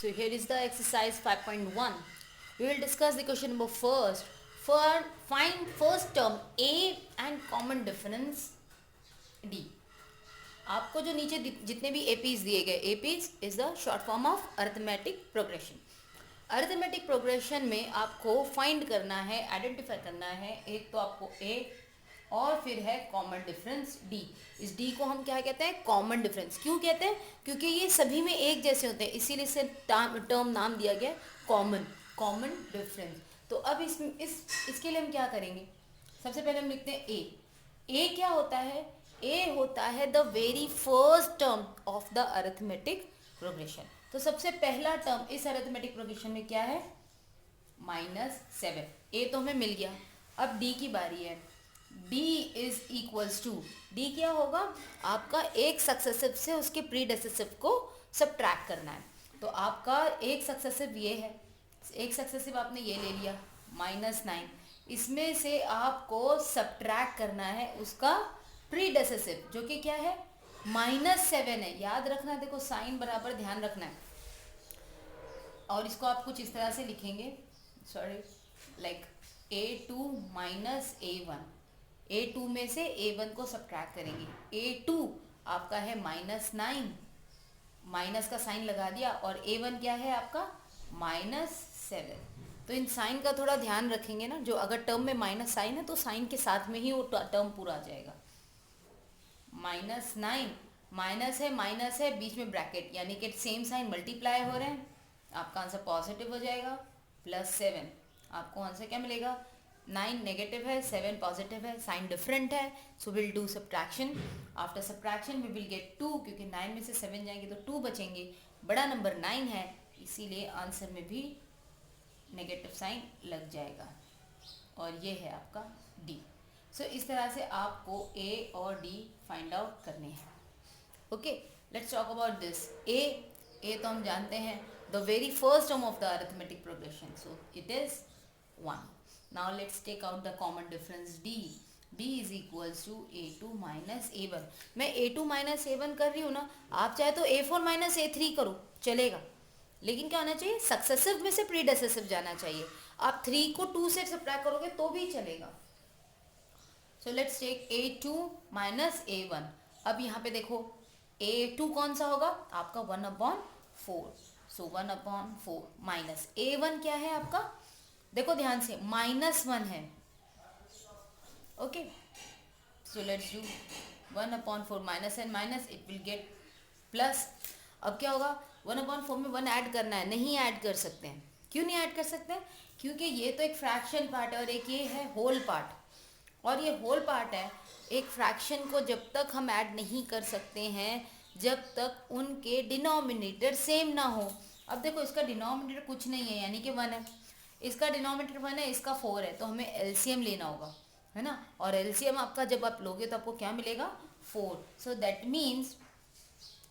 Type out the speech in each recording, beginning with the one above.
So here is the exercise 5.1. We will discuss the question number first. Find first term A and common difference D. आपको जो नीचे जितने भी APs दिए गए, APs is the short form of arithmetic progression. Arithmetic progression में आपको find करना है, आइडेंटिफाई करना है, एक तो आपको ए और फिर है कॉमन डिफरेंस डी. इस डी को हम क्या कहते हैं? Common difference. क्यों कहते हैं? क्योंकि ये सभी में एक जैसे होते हैं, इसीलिए इसे टर्म नाम दिया गया कॉमन डिफरेंस. तो अब इसके लिए हम क्या करेंगे? सबसे पहले हम लिखते हैं ए. ए क्या होता है? ए होता है the very first term of the arithmetic progression. तो सबसे पहला टर्म इस अरिथमेटिक प्रोग्रेशन में क्या है? -7. ए तो हमें मिल गया. अब डी की बारी है. d is equals to, D क्या होगा? आपका एक सक्सेसिव से उसके प्रीडेसेसिव को सब्ट्रैक्ट करना है. तो आपका एक सक्सेसिव ये है, एक सक्सेसिव आपने ये ले लिया -9. इसमें से आपको सब्ट्रैक्ट करना है उसका प्रीडेसेसिव जो कि क्या है? -7 है. याद रखना, देखो साइन बराबर ध्यान रखना है. और इसको आप कुछ इस तरह से लिखेंगे, sorry, like a2 - a1. a2 में से a1 को सब्ट्रैक्ट करेंगे. a2 आपका है -9, माइनस का साइन लगा दिया, और a1 क्या है आपका? -7. तो इन साइन का थोड़ा ध्यान रखेंगे ना, जो अगर टर्म में माइनस साइन है तो साइन के साथ में ही वो टर्म पूरा आ जाएगा. -9 माइनस है बीच में ब्रैकेट, यानी कि सेम साइन मल्टीप्लाई हो रहे हैं. आपका आंसर पॉजिटिव हो जाएगा. +7 आपको आंसर क्या मिलेगा? 9 नेगेटिव है, 7 पॉजिटिव है, साइन डिफरेंट है. So will do subtraction. After subtraction we will get 2, क्योंकि 9 में से 7 जाएंगे तो 2 बचेंगे. बड़ा नंबर 9 है, इसीलिए आंसर में भी नेगेटिव साइन लग जाएगा. और ये है आपका डी. सो इस तरह से आपको ए और डी फाइंड आउट करने हैं. Okay, let's talk about this. ए तो हम जानते हैं the very first term of the arithmetic progression, so it is 1. Now let's take out the common difference d. d is equals to a2 minus a1. मैं a2 minus a1 कर रही हूँ ना, आप चाहे तो a4 minus a3 करो, चलेगा. लेकिन क्या होना चाहिए? सक्सेसिव में से प्रीडेसेसिव जाना चाहिए. आप 3 को 2 से सब्ट्रैक्ट करोगे तो भी चलेगा. So let's take a2 minus a1. अब यहाँ पे देखो a2 कौन सा होगा? आपका 1/4. सो 1/4 माइनस a1 क्या है आपका? देखो ध्यान से, -1 है. Okay, so let's do 1/4 minus and minus, it will get plus. अब क्या होगा? 1/4 में 1 ऐड करना है, नहीं ऐड कर सकते हैं. क्यों नहीं ऐड कर सकते हैं? क्योंकि ये तो एक फ्रैक्शन पार्ट है और एक ये है होल पार्ट. और ये होल पार्ट है. एक फ्रैक्शन को जब तक हम ऐड नहीं कर सकते हैं जब तक उनके डिनोमिनेटर सेम ना हो. अब देखो इसका डिनोमिनेटर कुछ नहीं है, यानी कि 1 है. इसका डिनोमिनेटर 1 है, इसका 4 है, तो हमें एलसीएम लेना होगा, है ना. और एलसीएम आपका जब आप लोगे तो आपको क्या मिलेगा? 4. सो दैट मीन्स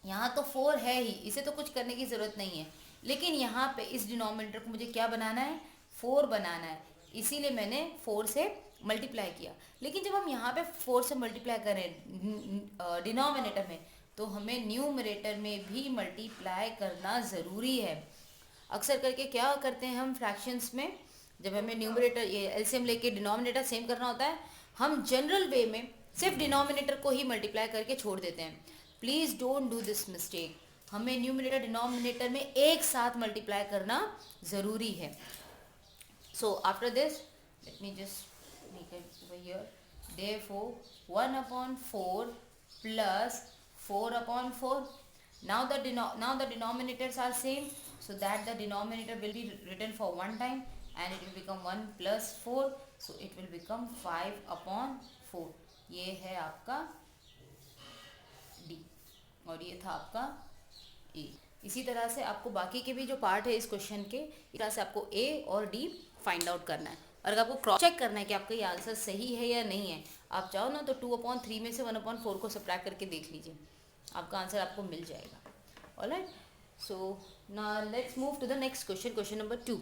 यहाँ तो 4 है ही, इसे तो कुछ करने की ज़रूरत नहीं है. लेकिन यहाँ पे इस डिनोमिनेटर को मुझे क्या बनाना है? 4 बनाना है. इसीलिए मैंने 4 से मल्टीप्लाई किया. लेकिन जब हम यहाँ पे 4 से मल्टीप्लाई करें डिनोमिनेटर में, तो हमें न्यूमरेटर में भी मल्टीप्लाई करना ज़रूरी है. अक्सर करके क्या करते हैं हम फ्रैक्शंस में, जब हमें न्यूमरेटर ये एलसीएम लेके डिनोमिनेटर सेम करना होता है, हम जनरल वे में सिर्फ डिनोमिनेटर को ही मल्टीप्लाई करके छोड़ देते हैं. Please don't do this mistake. हमें न्यूमरेटर डिनोमिनेटर में एक साथ मल्टीप्लाई करना ज़रूरी है. So after this let me just make it over here. Therefore 1/4 plus 4/4. Now the denominators are same, so that the denominator will be written for one time and it will become 1 plus 4, so it will become 5/4. ये है आपका D और ये था आपका A. इसी तरह से आपको बाकी के भी जो पार्ट है इस क्वेश्चन के, इस तरह से आपको A और D फाइंड आउट करना है. और अगर आपको क्रॉस चेक करना है कि आपका ये आंसर सही है या नहीं है, आप चाहो ना तो 2/3 में से 1/4 को सब्ट्रैक्ट करके देख लीजिए, आपका आंसर आपको मिल जाएगा. Alright, so now let's move to the next question, question number 2.